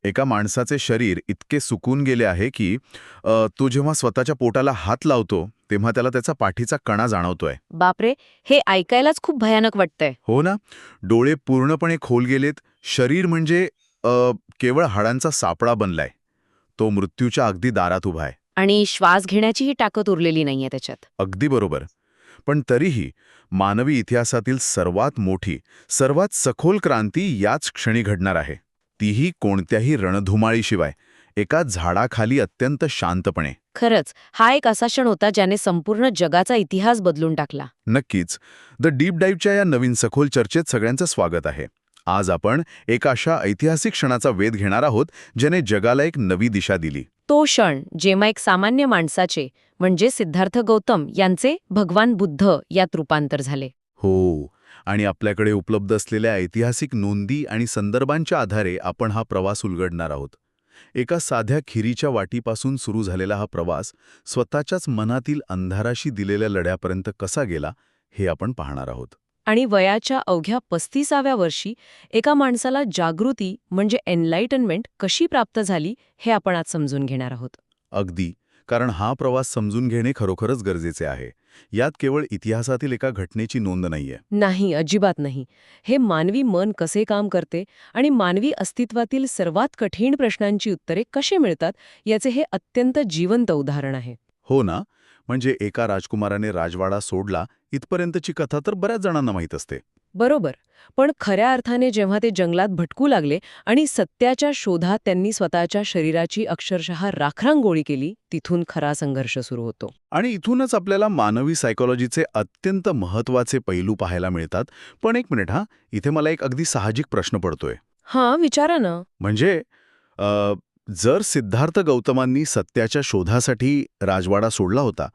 एका माणसाचे शरीर इतके सुकून गेले आहे की तो जेव्हा स्वतःच्या पोटाला हात लावतो तेव्हा त्याला त्याचा पाठीचा कणा जाणवतोय. बापरे, हे ऐकायलाच खूप भयानक वाटतंय. हो ना. डोळे पूर्णपणे खोल गेलेत. शरीर म्हणजे केवळ हाडांचा सापळा बनलाय. तो मृत्यूच्या अगदी दारात उभा आहे. आणि श्वास घेण्याचीही ताकद उरलेली नाहीये त्याच्यात. अगदी बरोबर. पण तरीही मानवी इतिहासातील सर्वात मोठी, सर्वात सखोल क्रांती याच क्षणी घडणार आहे. तीही कोणत्याही रणधुमाळीशिवाय, एका झाडाखाली अत्यंत शांतपणे. खरंच, हा एक असा क्षण होता ज्याने संपूर्ण जगाचा इतिहास बदलून टाकला. नक्कीच. द डीप डाईव्हच्या या नवीन सखोल चर्चेत सगळ्यांचं स्वागत आहे. आज आपण एका अशा ऐतिहासिक क्षणाचा वेध घेणार आहोत ज्याने जगाला एक नवी दिशा दिली. तो क्षण जेव्हा एक सामान्य माणसाचे म्हणजे सिद्धार्थ गौतम यांचे भगवान बुद्ध यात रूपांतर झाले. हो. आणि आपल्याकडे उपलब्ध असलेल्या ऐतिहासिक नोंदी आणि संदर्भांच्या आधारे आपण हा प्रवास उलगडणार आहोत. एका साध्या खिरीच्या वाटीपासून सुरू झालेला हा प्रवास स्वतःच्याच मनातील अंधाराशी दिलेल्या लढ्यापर्यंत कसा गेला हे आपण पाहणार आहोत. आणि वयाच्या अवघ्या 35व्या वर्षी एका माणसाला जागृती म्हणजे एनलाइटनमेंट कशी प्राप्त झाली हे आपण आज समजून घेणार आहोत. अगदी. कारण हा प्रवास समजून घेणे खरोखरच गरजेचे आहे. यात केवळ इतिहासातील एका घटनेची नोंद नाहीये. नाही, अजिबात नाही. हे मानवी मन कसे काम करते आणि मानवी अस्तित्वातील सर्वात कठीण प्रश्नांची उत्तरे कशी मिळतात याचे हे अत्यंत जिवंत उदाहरण आहे. हो ना. म्हणजे एका राजकुमाराने राजवाडा सोडला इथपर्यंतची कथा तर बऱ्याच जणांना माहीत असते. बरोबर. पण खऱ्या अर्थाने जेव्हा ते जंगलात भटकू लागले आणि सत्याच्या शोधात त्यांनी स्वतःच्या शरीराची अक्षरशः राखरांगोळी केली, तिथून खरा संघर्ष सुरू होतो. आणि इथूनच आपल्याला मानवी सायकोलॉजीचे अत्यंत महत्त्वाचे पैलू पाहायला मिळतात. पण एक मिनिट हा, इथे मला एक अगदी साहजिक प्रश्न पडतोय. हां, विचारा ना. म्हणजे जर सिद्धार्थ गौतमांनी सत्याच्या शोधासाठी राजवाडा सोडला होता,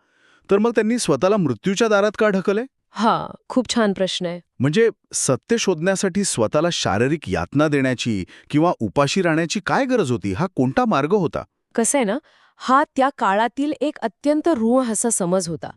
तर मग त्यांनी स्वतःला मृत्यूच्या दारात का ढकलले? हा, खूप छान प्रश्न आहे. म्हणजे सत्य शोधण्यासाठी स्वतःला शारीरिक यातना देण्याची किंवा उपाशी राहण्याची काय गरज होती? हा कोणता मार्ग होता? कसं आहे ना, हा त्या काळातील एक अत्यंत रूढ असा समज होता.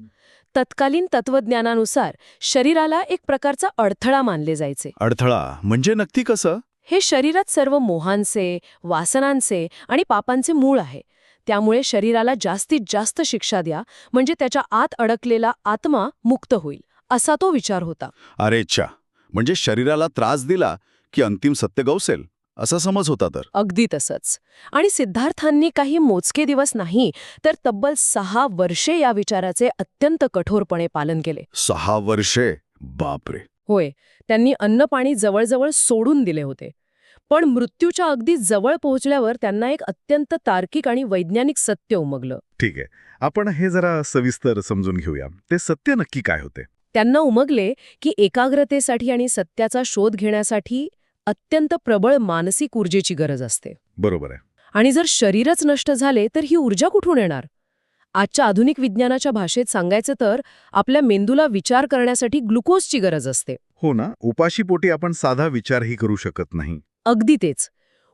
तत्कालीन तत्वज्ञानानुसार शरीराला एक प्रकारचा अडथळा मानले जायचे. अडथळा म्हणजे नक्की कसं? हे शरीरात सर्व मोहांचे, वासनांचे आणि पापांचे मूळ आहे. त्यामुळे शरीराला जास्तीत जास्त शिक्षा द्या म्हणजे त्याच्या आत अडकलेला आत्मा मुक्त होईल, असा तो विचार होता. अरे च्छा. म्हणजे शरीराला त्रास दिला की अंतिम सत्य गवसेल असा समज होता तर. अगदी तसंच. आणि सिद्धार्थांनी काही मोजके दिवस नाही तर तब्बल 6 वर्षे या विचाराचे अत्यंत कठोरपणे पालन केले. 6 वर्षे? बापरे. होय, त्यांनी अन्न-पाणी जवळजवळ सोडून दिले होते. पण मृत्यूच्या अगदी जवळ पोहोचल्यावर त्यांना एक अत्यंत तार्किक आणि वैज्ञानिक सत्य उमगलं. ठीक आहे. आपण हे जरा सविस्तर समजून घेऊया. ते सत्य नक्की काय होते? त्यांना उमगले की एकाग्रतेसाठी आणि सत्याचा शोध घेण्यासाठी अत्यंत प्रबळ मानसिक ऊर्जेची गरज असते. बरोबर आहे. आणि जर शरीरच नष्ट झाले तर ही ऊर्जा कुठून येणार? आजच्या आधुनिक विज्ञानाच्या भाषेत सांगायचं तर आपल्या मेंदूला विचार करण्यासाठी ग्लुकोजची गरज असते. हो ना. उपाशीपोटी आपण साधा विचारही करू शकत नाही. अगदी तेच.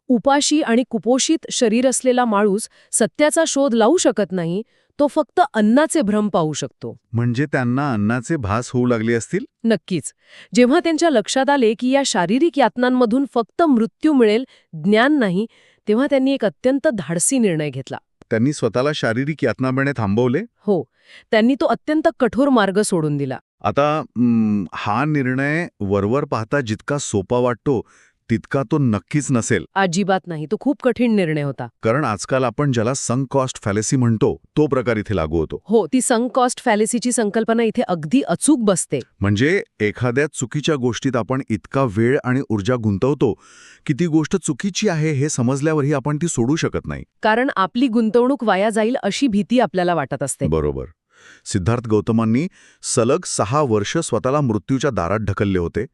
उपाशी आणि कुपोषित शरीर असलेला माणूस सत्याचा शोध लावू शकत नाही, तो फक्त अन्नाचे भ्रम पाहू शकतो. म्हणजे त्यांना अन्नाचे भास होऊ लागले असतील? नक्कीच. जेव्हा त्यांच्या लक्षात आले की या शारीरिक यातनांमधून फक्त मृत्यू मिळेल, ज्ञान नाही, तेव्हा त्यांनी एक अत्यंत धाडसी निर्णय घेतला. त्यांनी स्वतःला शारीरिक यातना मिळणे थांबवले? हो, त्यांनी तो अत्यंत कठोर मार्ग सोडून दिला. आता हा निर्णय वरवर पाहता जितका सोपा वाटतो तितका तो नक्कीच नसेल. अजिबात नाही, तो खूप कठीण निर्णय होता. कारण आजकाल आपण ज्याला संक कॉस्ट फॅलेसी म्हणतो तो प्रकार इथे लागू होतो. हो, ती संक कॉस्ट फॅलेसीची संकल्पना इथे अगदी अचूक बसते. म्हणजे एखाद्या चुकीच्या गोष्टीत आपण इतका वेळ आणि ऊर्जा गुंतवतो की ती गोष्ट चुकीची आहे हे समजल्यावरही आपण ती सोडू शकत नाही. कारण आपली गुंतवणूक वाया जाईल अशी भीती आपल्याला वाटत असते. बरोबर. सिद्धार्थ गौतमांनी सलग 6 वर्ष स्वतःला मृत्यूच्या दारात ढकलले होते.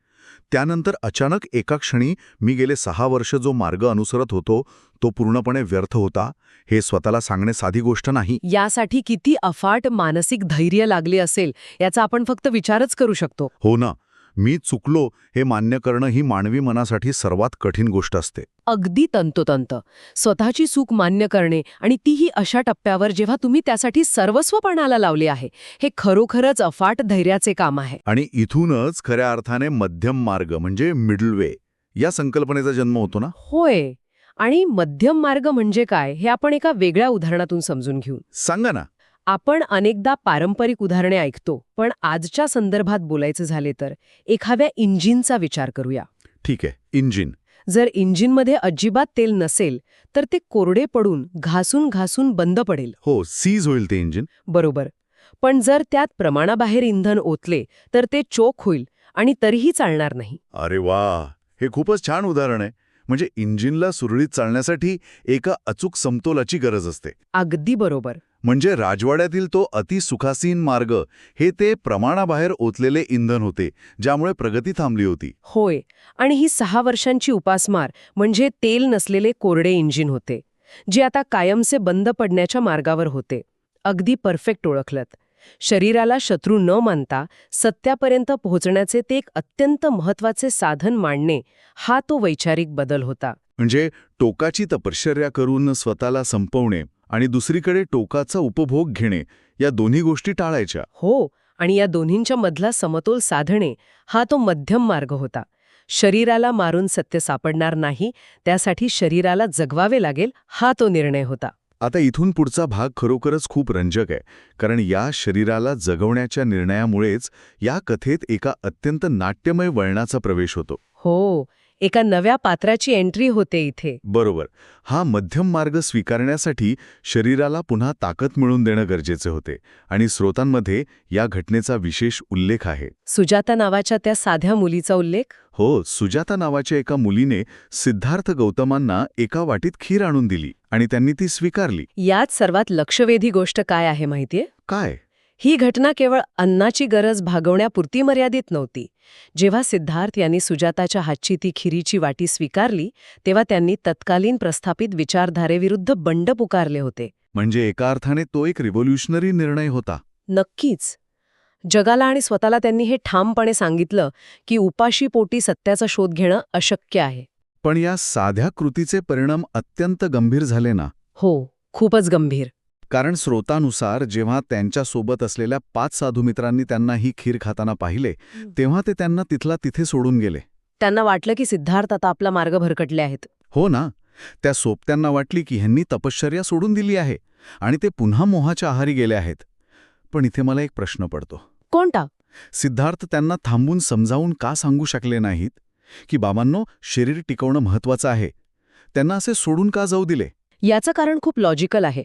त्यानंतर अचानक एका क्षणी मी गेले 6 वर्ष जो मार्ग अनुसरत होतो तो पूर्णपणे व्यर्थ होता हे स्वतःला सांगणे साधी गोष्ट नाही. यासाठी किती अफाट मानसिक धैर्य लागले असेल याचा आपण फक्त विचारच करू शकतो. हो ना. मी चुकलो हे मान्य करणं ही मानवी मनासाठी सर्वात कठीण गोष्ट असते. अगदी तंतोतंत. स्वतःची चूक मान्य करणे आणि तीही अशा टप्प्यावर जेव्हा तुम्ही त्यासाठी सर्वस्व पणाला लावले आहे, हे खरोखरच अफाट धैर्याचे काम आहे. आणि इथूनच खऱ्या अर्थाने मध्यम मार्ग म्हणजे मिडल वे या संकल्पनेचा जन्म होतो ना. होय. आणि मध्यम मार्ग म्हणजे काय हे आपण एका वेगळ्या उदाहरणातून समजून घेऊ. सांगा ना. आपण अनेकदा पारंपरिक उदाहरणे ऐकतो, पण आजच्या संदर्भात बोलायचं झाले तर एखाद्या इंजिनचा विचार करूया. ठीक आहे, इंजिन. जर इंजिनमध्ये अजिबात तेल नसेल तर ते कोरडे पडून घासून घासून बंद पडेल. हो, सीज होईल ते इंजिन. बरोबर. पण जर त्यात प्रमाणाबाहेर इंधन ओतले तर ते चोक होईल आणि तरीही चालणार नाही. अरे वा, हे खूपच छान उदाहरण आहे. म्हणजे इंजिनला सुरळीत चालण्यासाठी एका अचूक समतोलाची गरज असते. अगदी बरोबर. म्हणजे राजवाड्यातील तो अतिसुखासीन मार्ग हे ते प्रमाणाबाहेर ओतलेले इंधन होते, ज्यामुळे प्रगती थांबली होती. होय. आणि ही 6 वर्षांची उपासमार म्हणजे तेल नसलेले कोरडे इंजिन होते, जे आता कायमचे बंद पडण्याच्या मार्गावर होते. अगदी परफेक्ट ओळखलत. शरीराला शत्रू न मानता सत्यापर्यंत पोहोचण्याचे ते एक अत्यंत महत्वाचे साधन मांडणे, हा तो वैचारिक बदल होता. म्हणजे टोकाची तपश्चर्या करून स्वतःला संपवणे आणि दुसरीकडे टोकाचा उपभोग घेणे, या दोन्ही गोष्टी टाळायच्या. हो. आणि या दोन्हींच्या मधला समतोल साधणे, हा तो मध्यम मार्ग होता. शरीराला मारून सत्य सापडणार नाही, त्यासाठी शरीराला जगवावे लागेल, हा तो निर्णय होता. आता इथून पुढचा भाग खरोखरच खूप रंजक आहे, कारण या शरीराला जगवण्याच्या निर्णयामुळेच या कथेत एका अत्यंत नाट्यमय वळणाचा प्रवेश होतो. हो. एका नव्या पात्राची एंट्री होते इथे. बरोबर. हा मध्यम मार्ग स्वीकारण्यासाठी शरीराला पुन्हा ताकद मिळवून देणं गरजेचे होते, आणि स्रोतांमध्ये या घटनेचा विशेष उल्लेख आहे. सुजाता नावाच्या त्या साध्या मुलीचा उल्लेख. हो, सुजाता नावाच्या एका मुलीने सिद्धार्थ गौतमांना एका वाटीत खीर आणून दिली आणि त्यांनी ती स्वीकारली. यात सर्वात लक्षवेधी गोष्ट काय आहे माहितीये? काय? ही घटना केवळ अन्नाची गरज भागवण्यापुरती मर्यादित नव्हती. जेव्हा सिद्धार्थ यांनी सुजाताच्या हातची ती खिरीची वाटी स्वीकारली, तेव्हा त्यांनी तत्कालीन प्रस्थापित विचारधारेविरुद्ध बंड पुकारले होते. म्हणजे एका अर्थाने तो एक रिव्होल्युशनरी निर्णय होता. नक्कीच. जगाला आणि स्वतःला त्यांनी हे ठामपणे सांगितलं की उपाशी पोटी सत्याचा शोध घेणं अशक्य आहे. पण या साध्या कृतीचे परिणाम अत्यंत गंभीर झाले ना. हो, खूपच गंभीर. कारण स्रोतानुसार जेव्हा त्यांच्यासोबत असलेल्या 5 साधू मित्रांनी त्यांना ही खीर खाताना पाहिले, तेव्हा ते त्यांना तिथला तिथे सोडून गेले. त्यांना वाटलं की सिद्धार्थ आता आपला मार्ग भरकटले आहेत. हो ना. त्या सोबत्यांना वाटली की ह्यांनी तपश्चर्या सोडून दिली आहे आणि ते पुन्हा मोहाच्या आहारी गेले आहेत. पण इथे मला एक प्रश्न पडतो. कोणता? सिद्धार्थ त्यांना थांबून समजावून का सांगू शकले नाहीत की बाबांनो, शरीर टिकवणं महत्वाचं आहे? त्यांना असे सोडून का जाऊ दिले? याचं कारण खूप लॉजिकल आहे.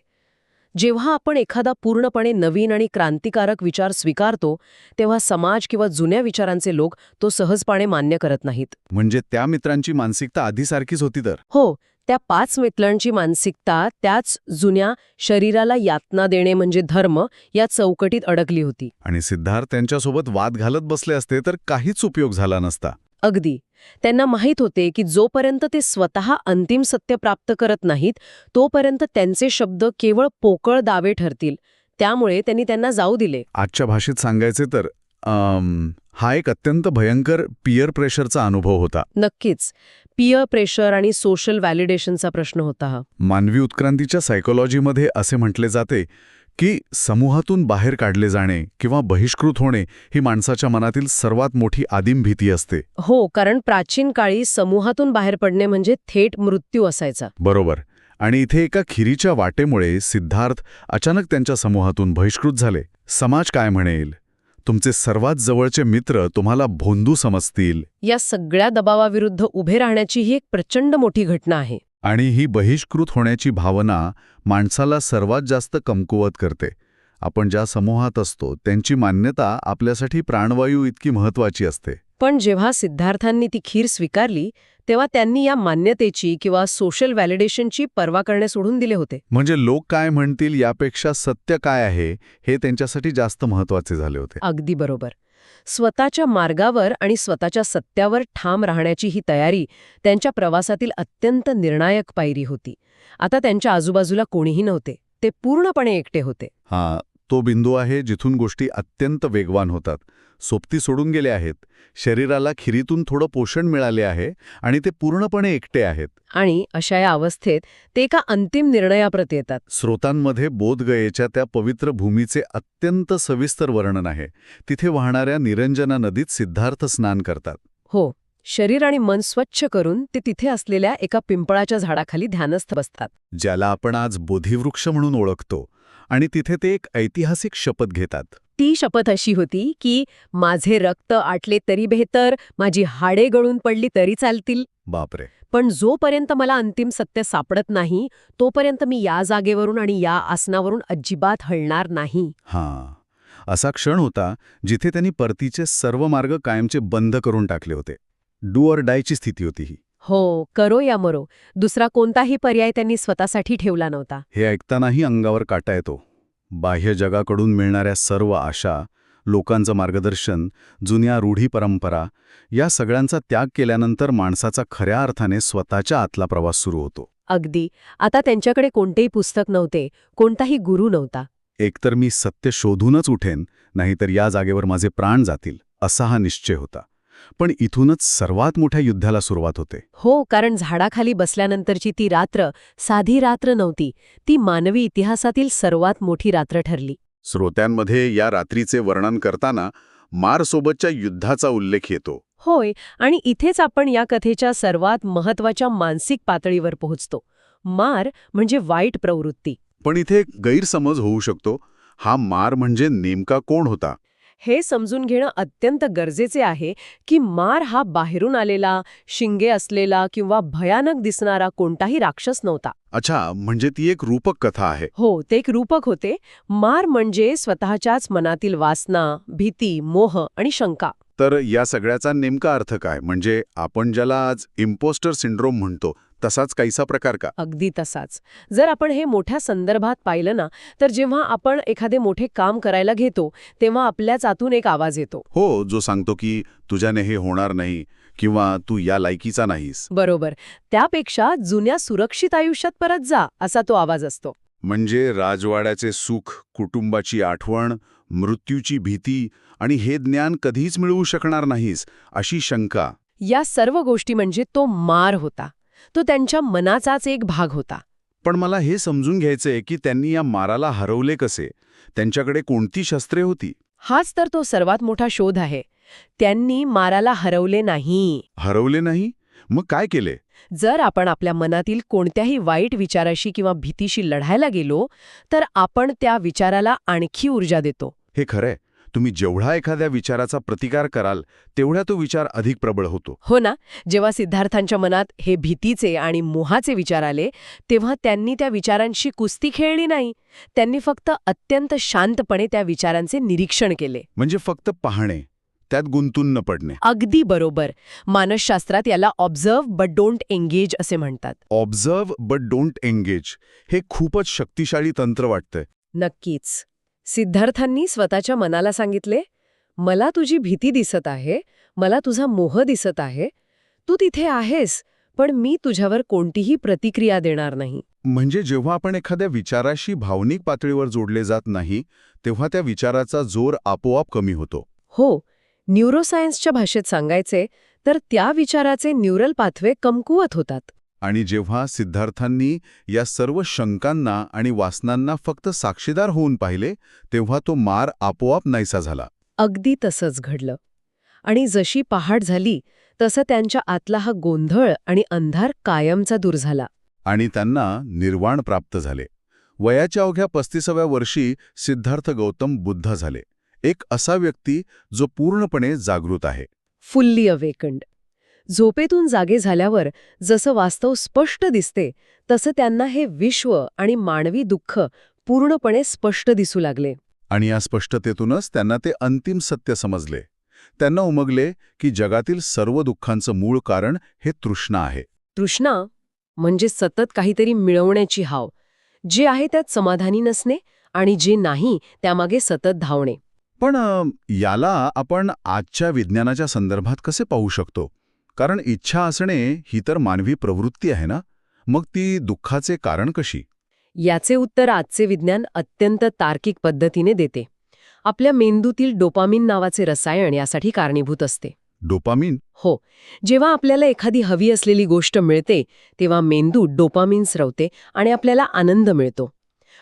जेव्हा आपण एखादा पूर्णपणे नवीन आणि क्रांतिकारक विचार स्वीकारतो, तेव्हा समाज किंवा जुन्या विचारांचे लोक तो सहजपणे मान्य करत नाहीत. म्हणजे त्या मित्रांची मानसिकता आधीसारखीच होती तर? हो, त्या 5 मित्रांची मानसिकता त्याच जुन्या शरीराला यातना देणे म्हणजे धर्म या चौकटीत अडकली होती. आणि सिद्धार्थ त्यांच्यासोबत वाद घालत बसले असते तर काहीच उपयोग झाला नसता. अगदी. त्यांना माहीत होते की जोपर्यंत ते स्वतः अंतिम सत्य प्राप्त करत नाहीत, तोपर्यंत त्यांचे शब्द केवळ पोकळ दावे ठरतील. त्यामुळे त्यांनी त्यांना जाऊ दिले. आजच्या भाषेत सांगायचे तर हा एक अत्यंत भयंकर पीअर प्रेशरचा अनुभव होता. नक्कीच. पीअर प्रेशर आणि सोशल व्हॅलिडेशनचा प्रश्न होता हा. मानवी उत्क्रांतीच्या सायकोलॉजीमध्ये असे म्हटले जाते की समूहातून बाहेर काढले जाणे किंवा बहिष्कृत होणे ही माणसाच्या मनातील सर्वात मोठी आदिम भीती असते. हो, कारण प्राचीन काळी समूहातून बाहेर पडणे म्हणजे थेट मृत्यू असायचा. बरोबर. आणि इथे एका खिरीच्या वाटेमुळे सिद्धार्थ अचानक त्यांच्या समूहातून बहिष्कृत झाले. समाज काय म्हणेल? तुमचे सर्वात जवळचे मित्र तुम्हाला भोंदू समजतील. या सगळ्या दबावाविरुद्ध उभे राहण्याची ही एक प्रचंड मोठी घटना आहे. आणि ही बहिष्कृत होण्याची भावना माणसाला सर्वात जास्त कमकुवत करते. आपण ज्या समूहात असतो त्यांची मान्यता आपल्यासाठी प्राणवायू इतकी महत्वाची असते. पण जेव्हा सिद्धार्थांनी ती खीर स्वीकारली, तेव्हा त्यांनी या मान्यतेची किंवा सोशल व्हॅलिडेशनची पर्वा करणे सोडून दिले होते. म्हणजे लोक काय म्हणतील यापेक्षा सत्य काय आहे हे त्यांच्यासाठी जास्त महत्वाचे झाले होते. अगदी बरोबर. स्वतःच्या मार्गावर आणि स्वतःच्या सत्यावर ठाम राहण्याची ही तयारी त्यांच्या प्रवासातील अत्यंत निर्णायक पायरी होती. आता त्यांच्या आजूबाजूला कोणीही नव्हते. ते पूर्णपणे एकटे होते. हा, तो बिंदू आहे जिथून गोष्टी अत्यंत वेगवान होतात. सोबती सोडून गेले आहेत, शरीराला खिरीतून थोडं पोषण मिळाले आहे आणि ते पूर्णपणे एकटे आहेत. आणि अशा या अवस्थेत ते एका अंतिम निर्णयाप्रत येतात. स्रोतांमध्ये बोधगयेच्या त्या पवित्र भूमीचे अत्यंत सविस्तर वर्णन आहे. तिथे वाहणाऱ्या निरंजना नदीत सिद्धार्थ स्नान करतात. हो, शरीर आणि मन स्वच्छ करून ते तिथे असलेल्या एका पिंपळाच्या झाडाखाली ध्यानस्थ बसतात. ज्याला आपण आज बोधिवृक्ष म्हणून ओळखतो, आणि तिथे ते एक ऐतिहासिक शपथ घेतात. ती शपथ अशी होती की माझे रक्त आटले तरी बेहतर, माझी हाडे गळून पडली तरी चालतील, बापरे. पण जोपर्यंत मला अंतिम सत्य सापडत नाही तोपर्यंत मी या जागेवरून आणि या आसनावरून अजिबात हलणार नाही. हां, असा क्षण होता जिथे त्यांनी परतीचे सर्व मार्ग कायमचे बंद करून टाकले होते. डू ऑर डायची स्थिती होती ही. हो, करो या मरो, दुसरा कोणताही पर्याय त्यांनी स्वतःसाठी ठेवला नव्हता. हे ऐकतानाही अंगावर काटा येतो. बाह्य जगाकडून मिळणाऱ्या सर्व आशा, लोकांचं मार्गदर्शन, जुन्या रूढी परंपरा, या सगळ्यांचा त्याग केल्यानंतर माणसाचा खऱ्या अर्थाने स्वतःच्या आतला प्रवास सुरू होतो. अगदी. आता त्यांच्याकडे कोणतेही पुस्तक नव्हते, कोणताही गुरु नव्हता. एकतर मी सत्य शोधूनच उठेन, नाहीतर या जागेवर माझे प्राण जातील, असा हा निश्चय होता. पण इथूनच सर्वात मोठ्या युद्धाला सुरुवात होते. हो, कारण झाडाखाली बसल्यानंतरची ती रात्र साधी रात्र नव्हती, ती मानवी इतिहासातील सर्वात मोठी रात्र ठरली. श्रोत्यांमध्ये या रात्रीचे वर्णन करताना मारसोबतच्या युद्धाचा उल्लेख येतो. होय, आणि इथेच आपण या कथेच्या सर्वात महत्वाच्या मानसिक पातळीवर पोहोचतो. मार म्हणजे वाईट प्रवृत्ती. पण इथे एक गैरसमज होऊ शकतो. हा मार म्हणजे नेमका कोण होता? हे समजून घेणं अत्यंत गरजेचे आहे की मार हा बाहेरून आलेला, शिंगे असलेला किंवा भयानक दिसणारा कोणताही राक्षस नव्हता. अच्छा, म्हणजे ती एक रूपक कथा आहे. हो, ते एक रूपक होते. मार म्हणजे स्वतःच्याच मनातील वासना, भीती, मोह आणि शंका. तर या सगळ्याचा नेमका अर्थ काय? म्हणजे आपण ज्याला आज इम्पोस्टर सिंड्रोम म्हणतो, तसाच काहीसा प्रकार का? अगदी तसाच. जर आपण हे मोठ्या संदर्भात पाहिलं ना, तर जेव्हा आपण एखादे मोठे काम करायला घेतो तेव्हा आपल्याच आतून एक आवाज येतो. हो, जो सांगतो की तुझ्याने हे होणार नाही किंवा तू या लायकीचा नाहीस. बरोबर. त्यापेक्षा जुन्या सुरक्षित आयुष्यात परत जा, असा तो आवाज असतो. म्हणजे राजवाड्याचे सुख, कुटुंबाची आठवण, मृत्यूची भीती आणि हे ज्ञान कधीच मिळवू शकणार नाहीस, अशी शंका. या सर्व गोष्टी म्हणजे तो मार होता. तो त्यांच्या मनाचाच एक भाग होता. पण मला हे समजून घ्यायचंय की त्यांनी या माराला हरवले कसे? त्यांच्याकडे कोणती शस्त्रे होती? हाच तर तो सर्वात मोठा शोध आहे. त्यांनी माराला हरवले नाही. हरवले नाही? मग काय केले? जर आपण आपल्या मनातील कोणत्याही वाईट विचाराशी किंवा भीतीशी लढायला गेलो तर आपण त्या विचाराला आणखी ऊर्जा देतो. हे खरंय. तुम्ही जेवढा एखाद्या विचाराचा प्रतिकार कराल, तेवढा तो विचार अधिक प्रबळ होतो. हो ना. जेव्हा सिद्धार्थांच्या मनात हे भीतीचे आणि मोहाचे विचार आले तेव्हा त्यांनी त्या विचारांशी कुस्ती खेळली नाही. त्यांनी फक्त अत्यंत शांतपणे त्या विचारांचे निरीक्षण केले. म्हणजे फक्त पाहणे, त्यात गुंतून न पडणे. अगदी बरोबर. मानसशास्त्रात याला ऑब्झर्व्ह बट डोंट एंगेज असे म्हणतात. ऑब्झर्व्ह बट डोंट एंगेज, हे खूपच शक्तिशाली तंत्र वाटतंय. नक्कीच. सिद्धार्थांनी स्वतःच्या मनाला सांगितले, मला तुझी भीती दिसत आहे, मला तुझा मोह दिसत आहे, तू तिथे आहेस, पण मी तुझ्यावर कोणतीही प्रतिक्रिया देणार नाही. म्हणजे जेव्हा आपण एखाद्या विचाराशी भावनिक पातळीवर जोडले जात नाही, तेव्हा त्या विचाराचा जोर आपोआप कमी होतो. हो, न्यूरोसायन्सच्या भाषेत सांगायचे तर त्या विचाराचे न्यूरल पाथवे कमकुवत होतात. आणि जेव्हा सिद्धार्थांनी या सर्व शंकांना आणि वासनांना फक्त साक्षीदार होऊन पाहिले, तेव्हा तो मार आपोआप नाहीसा झाला. अगदी तसंच घडलं. आणि जशी पहाट झाली तसं त्यांच्या आतला हा गोंधळ आणि अंधार कायमचा दूर झाला. आणि त्यांना निर्वाण प्राप्त झाले. वयाच्या अवघ्या 35व्या वर्षी सिद्धार्थ गौतम बुद्ध झाले. एक असा व्यक्ती जो पूर्णपणे जागृत आहे. Fully awakened. झोपेतून जागे झाल्यावर जसं वास्तव स्पष्ट दिसते तसं त्यांना हे विश्व आणि मानवी दुःख पूर्णपणे स्पष्ट दिसू लागले. आणि या स्पष्टतेतूनच त्यांना ते अंतिम सत्य समजले. त्यांना उमगले की जगातील सर्व दुःखांचं मूळ कारण हे तृष्णा आहे. तृष्णा म्हणजे सतत काहीतरी मिळवण्याची हाव, जे आहे त्यात समाधानी नसणे आणि जे नाही त्यामागे सतत धावणे. पण याला आपण आजच्या विज्ञानाच्या संदर्भात कसे पाहू शकतो? कारण इच्छा असणे ही तर मानवी प्रवृत्ती आहे ना, मग ती दुःखाचे कारण कशी? याचे उत्तर आजचे विज्ञान अत्यंत तार्किक पद्धतीने देते. आपल्या मेंदूतील डोपामिन नावाचे रसायन यासाठी कारणीभूत असते. डोपामिन? हो. जेव्हा आपल्याला एखादी हवी असलेली गोष्ट मिळते तेव्हा मेंदू डोपामिन स्रवते आणि आपल्याला आनंद मिळतो.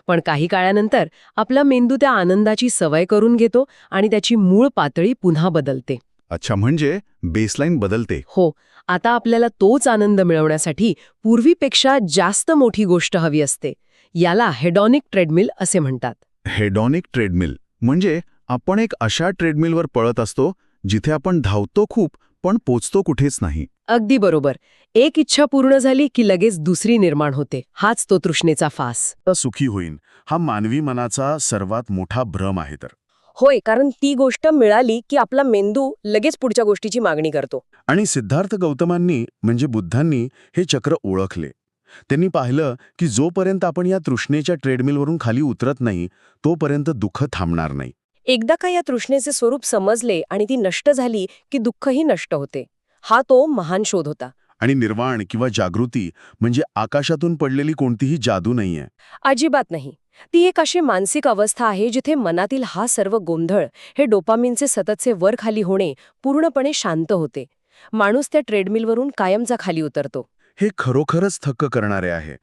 पण काही काळानंतर आपला मेंदू त्या आनंदाची सवय करून घेतो आणि त्याची मूळ पातळी पुन्हा बदलते. अच्छा, म्हणजे बेसलाईन बदलते. हो, आता आपल्याला तोच आनंद मिळवण्यासाठी पूर्वीपेक्षा जास्त मोठी गोष्ट हवी असते. याला हेडॉनिक ट्रेडमिल असे म्हणतात. हेडॉनिक ट्रेडमिल म्हणजे आपण एक अशा ट्रेडमिलवर पळत असतो जिथे आपण धावतो खूप पण पोचतो कुठेच नाही. अगदी बरोबर. एक इच्छा पूर्ण झाली की लगेच दुसरी निर्माण होते. हाच तो तृष्णेचा फास. सुखी होईन हा मानवी मनाचा सर्वात मोठा भ्रम आहे तर. होय, कारण ती गोष्ट मिळाली की आपला मेंदू लगेच पुढच्या गोष्टीची मागणी करतो. आणि सिद्धार्थ गौतमांनी म्हणजे बुद्धांनी हे चक्र ओळखले. त्यांनी पाहिलं की जोपर्यंत आपण या तृष्णेच्या ट्रेडमिलवरून खाली उतरत नाही तोपर्यंत दुःख थांबणार नाही. एकदा का या तृष्णेचे स्वरूप समजले आणि ती नष्ट झाली की दुःखही नष्ट होते. हा तो महान शोध होता. आणि निर्वाण किंवा जागृती म्हणजे आकाशातून पडलेली कोणतीही जादू नाहीये. अजिबात नाही. ती एक अशी मानसिक अवस्था आहे जिथे मनातील हा सर्व गोंधळ, हे डोपामिनचे सततचे वर खाली होणे पूर्णपणे शांत होते. माणूस त्या ट्रेडमिलवरून कायमचा खाली उतरतो. हे खरोखरच थक्क करणारे आहे.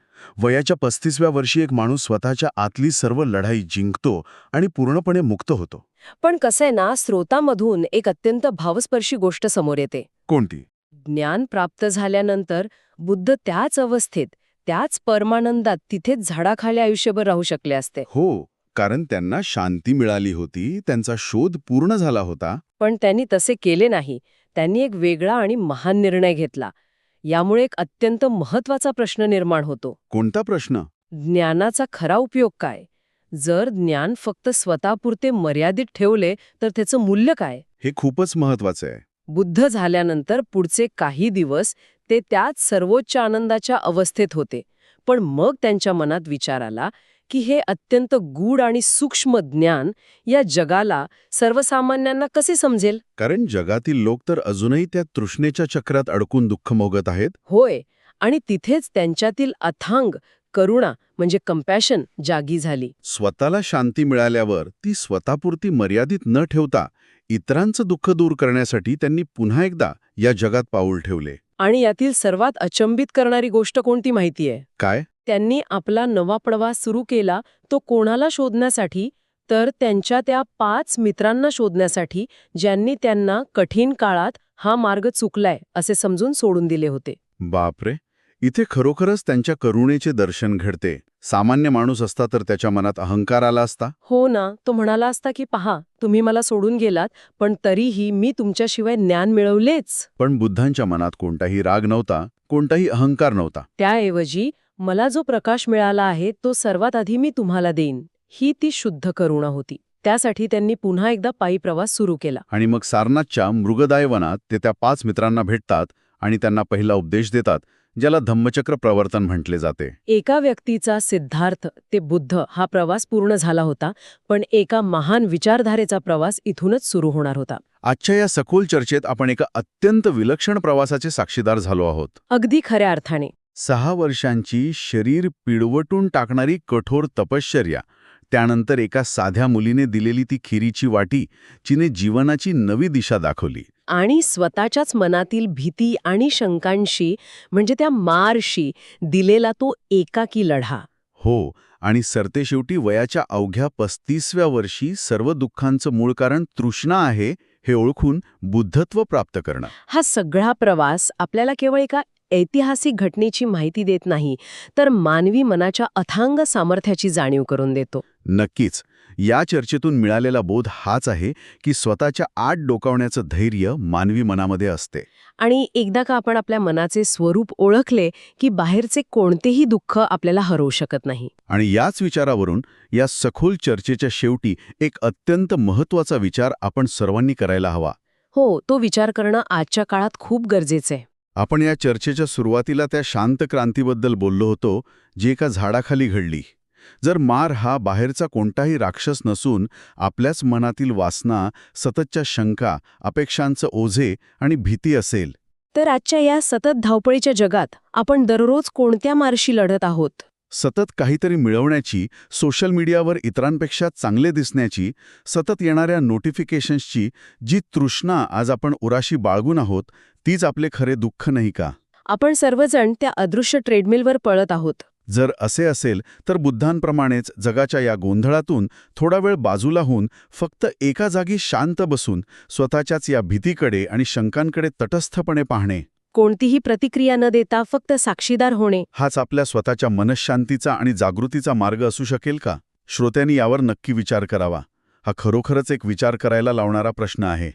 वयाच्या 35व्या वर्षी एक माणूस स्वतःच्या आतली सर्व लढाई जिंकतो आणि पूर्णपणे मुक्त होतो. पण कसं आहे ना, स्रोतामधून एक अत्यंत भावस्पर्शी गोष्ट समोर येते. कोणती? ज्ञान प्राप्त झाल्यानंतर बुद्ध त्याच अवस्थेत, त्याच परमानंदात तिथेच झाडाखाली आयुष्यभर राहू शकले असते. हो, कारण त्यांना शांती मिळाली होती, त्यांचा शोध पूर्ण झाला होता. पण त्यांनी तसे केले नाही. त्यांनी एक वेगळा आणि महान निर्णय घेतला. यामुळे एक अत्यंत महत्वाचा प्रश्न निर्माण होतो. कोणता प्रश्न? ज्ञानाचा खरा उपयोग काय? जर ज्ञान फक्त स्वतःपुरते मर्यादित ठेवले तर त्याचं मूल्य काय? हे खूपच महत्वाचं आहे. बुद्ध झाल्यानंतर पुढचे काही दिवस ते त्याच सर्वोच्च आनंदाच्या अवस्थेत होते. पण मग त्यांच्या मनात विचार आला की हे अत्यंत गूढ आणि सूक्ष्म ज्ञान या जगाला, सर्वसामान्यांना कसे समजेल? कारण जगातील लोक तर अजूनही त्या तृष्णेच्या चक्रात अडकून दुःख भोगत आहेत. होय, आणि तिथेच त्यांच्यातील अथांग करुणा म्हणजे कंपॅशन जागी झाली. स्वतःला शांती मिळाल्यावर ती स्वतःपुरती मर्यादित न ठेवता इतरांचं दुःख दूर करण्यासाठी त्यांनी पुन्हा एकदा या जगात पाऊल ठेवले. आणि यातील सर्वात अचंबित करणारी गोष्ट कोणती माहितीये? काय? त्यांनी आपला नवा प्रवास सुरू केला तो कोणाला शोधण्यासाठी? तर त्यांच्या त्या 5 मित्रांना शोधण्यासाठी, ज्यांनी त्यांना कठीण काळात हा मार्ग चुकलाय असे समजून सोडून दिले होते. बापरे, इथे खरोखरच त्यांच्या करुणेचे दर्शन घडते. सामान्य माणूस असता तर त्याच्या मनात अहंकार आला असता. हो ना, तो म्हणाला असता की पहा, तुम्ही मला सोडून गेलात, पण तरीही मी तुमच्याशिवाय ज्ञान मिळवलेच. पण बुद्धांच्या मनात कोणताही राग नव्हता, कोणताही अहंकार नव्हता. त्याऐवजी मला जो प्रकाश मिळाला आहे तो सर्वात आधी मी तुम्हाला देईन, ही ती शुद्ध करुणा होती. त्यासाठी त्यांनी पुन्हा एकदा पायी प्रवास सुरू केला. आणि मग सारनाथच्या मृगदाय वनात ते त्या 5 मित्रांना भेटतात आणि त्यांना पहिला उपदेश देतात, ज्याला धम्मचक्र प्रवर्तन म्हटले जाते. एका व्यक्तीचा, सिद्धार्थ ते बुद्ध, हा प्रवास पूर्ण झाला होता, पण एका महान विचारधारेचा प्रवास इथूनच सुरू होणार होता. आजच्या या सखोल चर्चेत आपण एका अत्यंत विलक्षण प्रवासाचे साक्षीदार झालो आहोत. अगदी खऱ्या अर्थाने. 6 वर्षांची शरीर पिळवटून टाकणारी कठोर तपश्चर्या, त्यानंतर एका साध्या मुलीने दिलेली ती खिरीची वाटी, जिने जीवनाची नवी दिशा दाखवली. आणि स्वतःच्याच मनातील भीती आणि शंकांशी, म्हणजे त्या मारशी दिलेला तो एकाकी लढा. हो, आणि सरतेशेवटी वयाच्या अवघ्या 35व्या वर्षी सर्व दुःखांचं मूळ कारण तृष्णा आहे हे ओळखून बुद्धत्व प्राप्त करणं. हा सगळा प्रवास आपल्याला केवळ एका ऐतिहासिक घटनेची माहिती देत नाही, तर मानवी मनाच्या अथांग सामर्थ्याची जाणीव करून देतो. नक्कीच. या चर्चेतून मिळालेला बोध हाच आहे की स्वतःच्या आत डोकावण्याचं धैर्य मानवी मनामध्ये असते. आणि एकदा का आपण आपल्या मनाचे स्वरूप ओळखले की बाहेरचे कोणतेही दुःख आपल्याला हरवू शकत नाही. आणि याच विचारावरून या सखोल चर्चेच्या शेवटी एक अत्यंत महत्त्वाचा विचार आपण सर्वांनी करायला हवा. हो, तो विचार करणं आजच्या काळात खूप गरजेचं आहे. आपण या चर्चेच्या सुरुवातीला त्या शांत क्रांतीबद्दल बोललो होतो, जी एका झाडाखाली घडली. जर मार हा बाहेरचा कोणताही राक्षस नसून आपल्याच मनातील वासना, सततच्या शंका, अपेक्षांचं ओझे आणि भीती असेल, तर आजच्या या सतत धावपळीच्या जगात आपण दररोज कोणत्या मारशी लढत आहोत? सतत काहीतरी मिळवण्याची, सोशल मीडियावर इतरांपेक्षा चांगले दिसण्याची, सतत येणाऱ्या नोटिफिकेशन्सची जी तृष्णा आज आपण उराशी बाळगून आहोत, तीच आपले खरे दुःख नाही का? आपण सर्वजण त्या अदृश्य ट्रेडमिलवर पळत आहोत. जर असे असेल तर बुद्धांप्रमाणेच जगाच्या या गोंधळातून थोडा वेळ बाजूला होऊन फक्त एका जागी शांत बसून स्वतःच्याच या भीतीकडे आणि शंकांकडे तटस्थपणे पाहणे, कोणतीही प्रतिक्रिया न देता फक्त साक्षीदार होणे. हाच आपल्या स्वतःच्या मनःशांतीचा आणि जागृतीचा मार्ग असू शकेल का? श्रोत्यांनी यावर नक्की विचार करावा. हा खरोखरच एक विचार करायला लावणारा प्रश्न आहे.